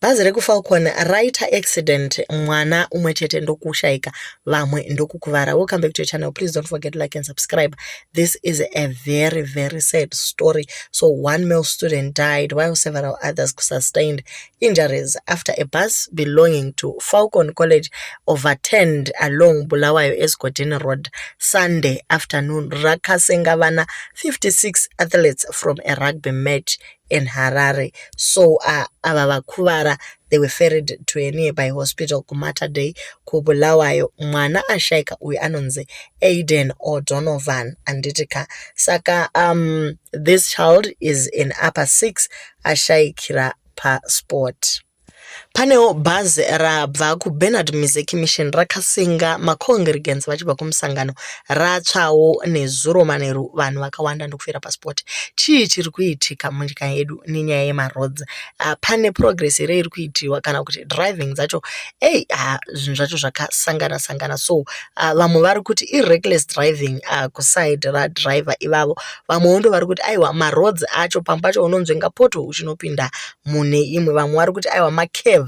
bhazi rekufalcon raita accident, mwana umwe chete ndokushaika, vamwe ndokukuvara. Welcome back to your channel. Please don't forget to like and subscribe. This is a very, very sad story. So one male student died while several others sustained injuries after a bus belonging to Falcon College overturned along Bulawayo Esgodini Road Sunday afternoon, rakasenga vana 56 athletes from a rugby match in Harare. So ava vakuvara, they were ferried to a nearby hospital Kumata Day kubulawayo. Mwana ashaika uyu anonzi Aiden O'Donovan anditika. Saka this child is in upper 6, ashaikira pa sport. Paneo bhazi rabva kuBernard Mizeki Mission rakasenga macongregants vachibva kumusangano ratsvawo nezuro manheru, vanhu vakawanda ndokufira pasport. Chii chiri kuitika munyika yedu nenyaya yemaroads? Pane progress here iri kuitiwa kana kuti driving dzacho zvinhu zvacho zvakasangana sangana. So vamwe vari kuti irreckless driving kuside radriver ivavo, vamwewo ndo vari kuti aiwa maroads acho pamwe pacho unonzvenga poto uchinopinda mune imwe, vamwe vari kuti aiwa macurves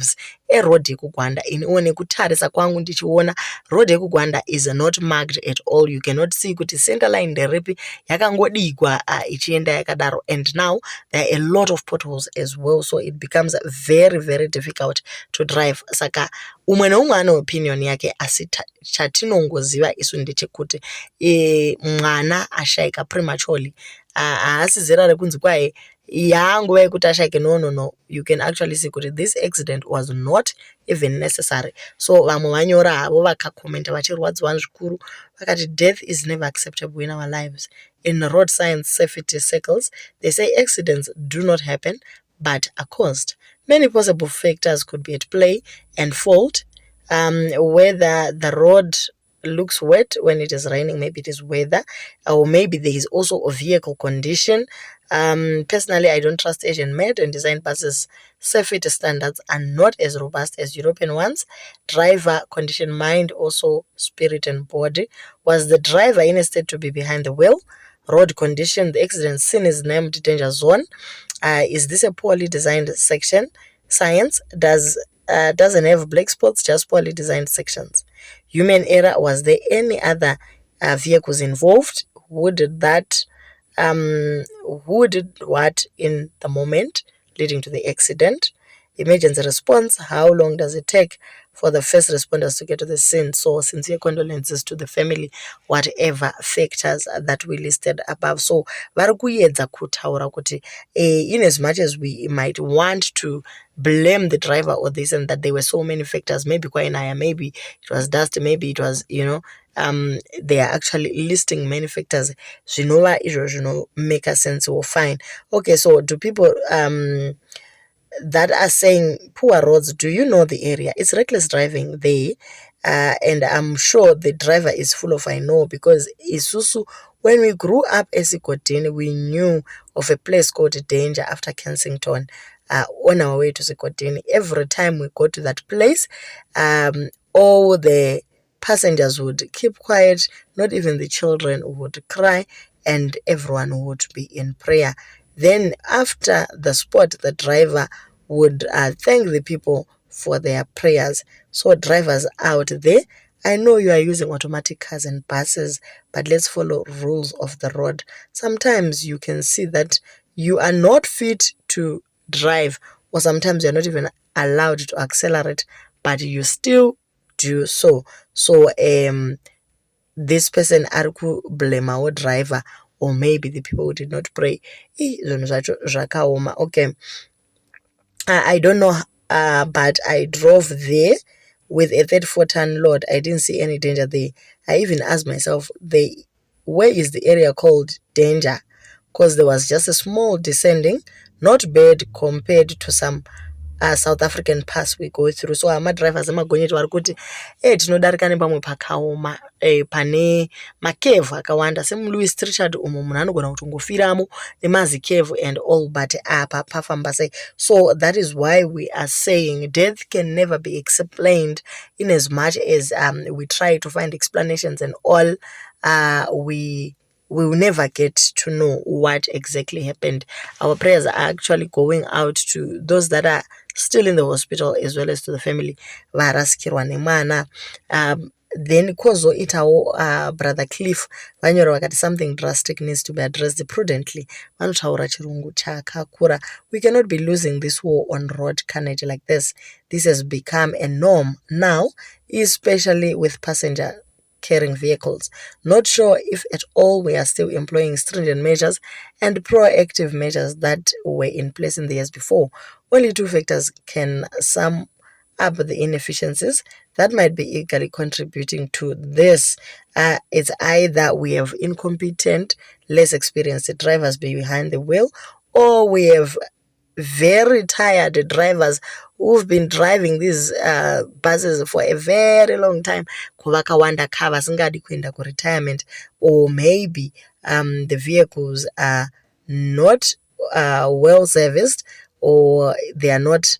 eroad yekugwanda. Iniwo nekutarisa kwangu ndichiona road yekugwanda is not marked at all. You cannot see kuti center line nderipi, yakangodigwa ichienda yakadaro. And now there are a lot of potholes as well, so it becomes very, very difficult to drive. Saka umwe neumwe ane opinion yake, asi chatinongoziva isu ndechekuti mwana ashaika prematurely. Haasi zera rekunzi kwaye yanguva yekuti ashaike. No, you can actually see kuti this accident was not even necessary. So vamwe vanyora havo vakakomenta vachirwadziwa zvikuru, vakati death is never acceptable in our lives. In road science safety circles, they say accidents do not happen but are caused. Many possible factors could be at play and fault, whether the road looks wet when it is raining, maybe it is weather, or maybe there is also a vehicle condition. Personally, I don't trust Asian made and designed buses. Safety standards are not as robust as European ones. Driver condition, mind, also spirit and body. Was the driver in a state to be behind the wheel? Road condition, the accident scene is named danger zone. Is this a poorly designed section? Science doesn't have black spots, just poorly designed sections. Human error, was there any other vehicles involved? Who did what in the moment leading to the accident? Emergency response, how long does it take for the first responders to get to the scene? So sincere condolences to the family, whatever factors that we listed above. So vari kuedza kutaura kuti in as much as we might want to blame the driver or this and that, there were so many factors. Maybe kwainaya, maybe it was dust, maybe it was, they are actually listing many factors. Zvinova izvo zvinomake sense or fine. Okay, so do people that are saying poor roads, do you know the area? It's reckless driving there, and I'm sure the driver is full of I know, because Isuzu, when we grew up as Sikotini, we knew of a place called Danger after Kensington, on our way to Sikotini. Every time we go to that place, all the passengers would keep quiet, not even the children would cry, and everyone would be in prayer. Then after the sport, the driver would thank the people for their prayers. So drivers out there, I know you are using automatic cars and buses, but let's follow rules of the road. Sometimes you can see that you are not fit to drive, or sometimes you're not even allowed to accelerate, but you still do so. So this person ariku blame our driver, or maybe the people who did not pray. Okay, I don't know, but I drove there with a 34-ton load. I didn't see any danger there. I even asked myself, where is the area called Danger? Because there was just a small descending, not bad compared to some South African pass we go through. So ama drivers amagonyeti vari kuti tinodarika nepamwe pakaoma pane makevu akawanda semuLouis Trichardt umo munhu anogona kutongofiramo nemazi cave and all, but apa pafamba sei. So that is why we are saying death can never be explained, in as much as we try to find explanations and all, we will never get to know what exactly happened. Our prayers are actually going out to those that are still in the hospital, as well as to the family varasikirwa nemwana. Then kwozoitawo brother Cliff vanyora vakati something drastic needs to be addressed prudently. Vanotaura chirungu chakakura. We cannot be losing this war on road carnage like this. This has become a norm now, especially with passenger carrying vehicles. Not sure if at all we are still employing stringent measures and proactive measures that were in place in the years before. Only two factors can sum up the inefficiencies that might be equally contributing to this. It's either we have incompetent, less experienced drivers behind the wheel, or we have very tired drivers who've been driving these buses for a very long time, kuvakawanda ka vasingadi kuenda kuretirement, or maybe the vehicles are not well serviced, or they are not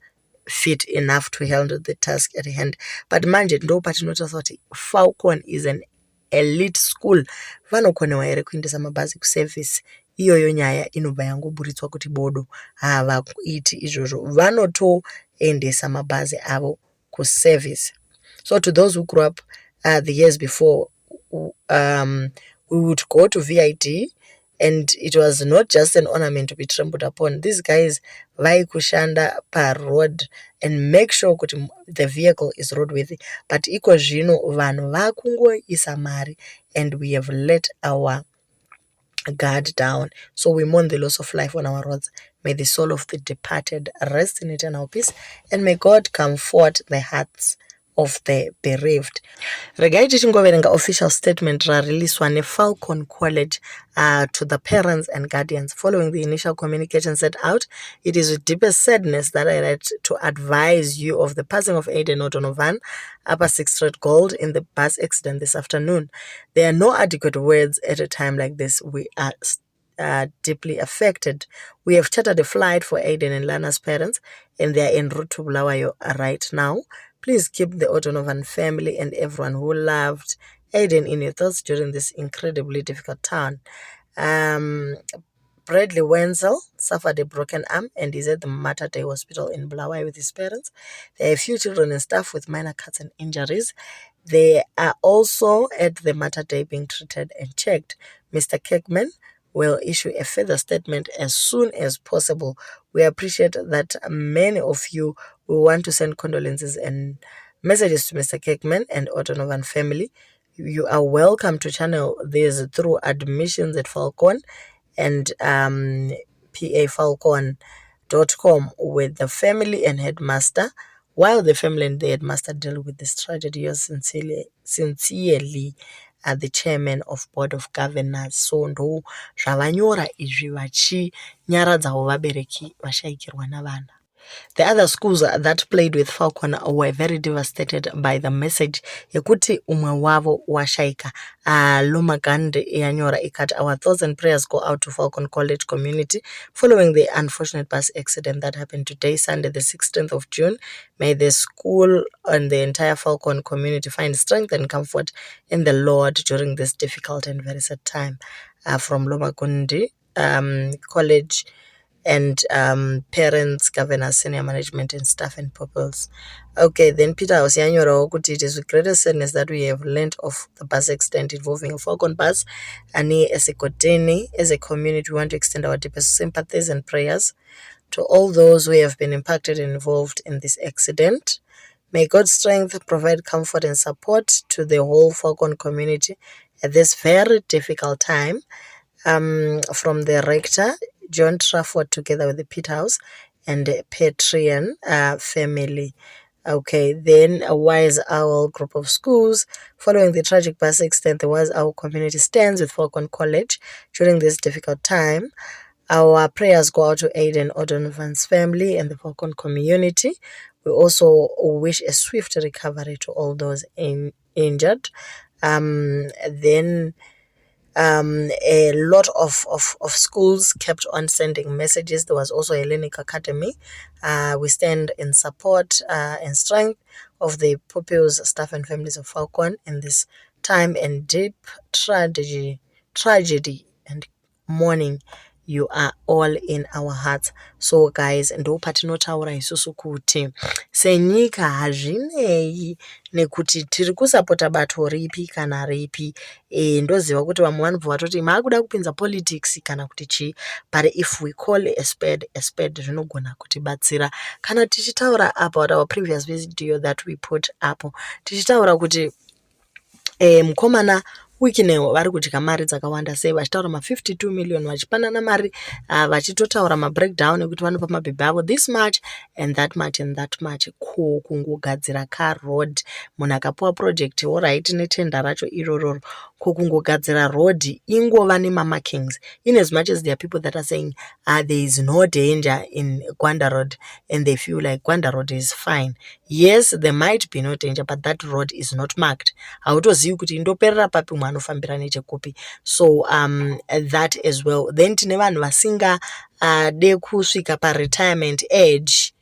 fit enough to handle the task at hand. But manje ndo patinotaura kuti Falcon is an elite school. Vanokonewa here kuendesa mabhazi kuservice. Iyoyo nyaya inobva yangoburitswa kuti bodo havakuiti izvozvo, vanotoendesa mabhazi avo kuservice. So to those who grew up the years before, we would go to VID, and it was not just an ornament to be trampled upon. These guys vaikushanda paroad and make sure kuti the vehicle is roadworthy. But iko zvino vanhu vakungoisa mari, and we have let our guard down. So we mourn the loss of life on our roads. May the soul of the departed rest in eternal peace, and may God comfort the hearts of the bereaved. Regai tichingoverenga official statement rareleaswa neFalcon College to the parents and guardians. Following the initial communication set out, it is with deepest sadness that I write to advise you of the passing of Aiden O'Donovan, Upper 6th Street Gold, in the bus accident this afternoon. There are no adequate words at a time like this. We are deeply affected. We have chartered a flight for Aiden and Lana's parents, and they are en route to Bulawayo right now. Please keep the O'Donovan family and everyone who loved Aiden in your thoughts during this incredibly difficult time. Bradley Wenzel suffered a broken arm and is at the Mater Dei Hospital in Bulawayo with his parents. There are a few children and staff with minor cuts and injuries. They are also at the Mater Dei being treated and checked. Mr. Kirkman will issue a further statement as soon as possible. We appreciate that many of you will want to send condolences and messages to Mr. Kirkman and O'Donovan family. You are welcome to channel this through admissions at Falcon and pafalcon.com with the family and headmaster, while the family and the headmaster deal with this tragedy. Yours sincerely, the chairman of board of governors. So ndo zvavanyora izvi vachinyaradzawo vabereki vashaikirwa navana. The other schools that played with Falcon were very devastated by the message yekuti umwe wavo washaika. Lomagande yanyora ikati, our thoughts and prayers go out to Falcon College community following the unfortunate bus accident that happened today, Sunday the 16th of June. May the school and the entire Falcon community find strength and comfort in the Lord during this difficult and very sad time. From Lomagundi College and parents, governors, senior management and staff and pupils. Okay, then Peter Osianyora kuti it is with greatest sadness that we have learned of the bus accident involving a Falcon bus. And as a community, we want to extend our deepest sympathies and prayers to all those who have been impacted and involved in this accident. May God's strength provide comfort and support to the whole Falcon community at this very difficult time. From the rector, John Trafford, together with the Pitt House and the Patreon family. Okay, then a Wise Owl group of schools. Following the tragic bus accident, the Wise Owl community stands with Falcon College during this difficult time. Our prayers go out to Aiden O'Donovan's family and the Falcon community. We also wish a swift recovery to all those injured. A lot of schools kept on sending messages. There was also a Hellenic Academy. We stand in support and strength of the pupils, staff and families of Falcon in this time and deep tragedy and mourning you are all in our hearts. So guys, ndo patinotaura isusu kuti senyika hazvinei nekuti tiri kusapota bato ripi kana ripi. Ndoziva kuti vamwe vanobva vatoti maakuda kupinza politics kana kuti chii, but if we call a spade zvinogona kutibatsira. Kana tichitaura about our previous video that we put up, tichitaura kuti mukomana Wikinew vari kudya mari dzakawanda sei, vachitaura ma52 million vachipanana mari, vachitotaura mabreakdown ekuti vanopa mabhebhe avo this much and that much and that much. Kungogadzira car road, munhu akapuwa project alright netenda racho irororo, kungogadzira road ingova nemamarkings. In as much as there are people that are saying there is no danger in Gwanda Road and they feel like Gwanda Road is fine. Yes, there might be no danger, but that road is not marked. Hautozivi kuti indoperera papi mwana anofambira nechekupi. So that as well. Then tine vanhu vasinga de kusvika retirement age,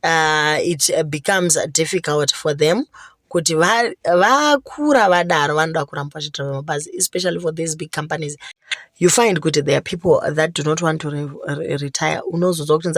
it becomes difficult for them kuti vakura vadaro vanoda kuramba vachidriva mabhazi, especially for these big companies. You find kuti there are people that do not want to retire. Unozozwa kuti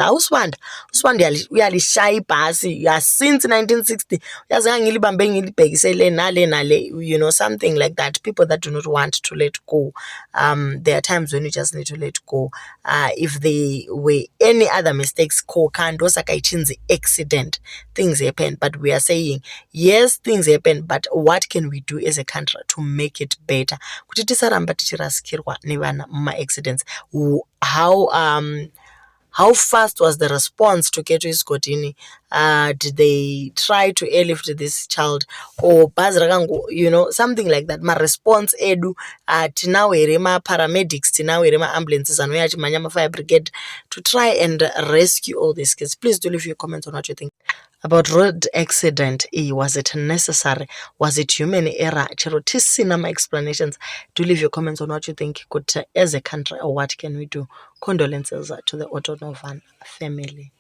uswanda uyalishaya ibhasi since 1960, uyazi ngilibambe ngilibhekise le nale, you know, something like that. People that do not want to let go. There are times when you just need to let go. If there were any other mistakes, kando sakaichini accident, things happen. But we are saying yes, things happen, but what can we do as a country to make it better? Kuti tisaramba tichirasikirwa nevana accidents. How fast was the response to Ketu Iskotini? Did they try to airlift this child or you know, something like that? My response edu tinawere ma paramedics, tinawere ma ambulances and Manyama Fire Brigade to try and rescue all these kids. Please do leave your comments on what you think about road accident. Was it necessary? Was it human error? Chero tisina my explanations. Do leave your comments on what you think could, as a country, or what can we do. Condolences to the Otto Novan family.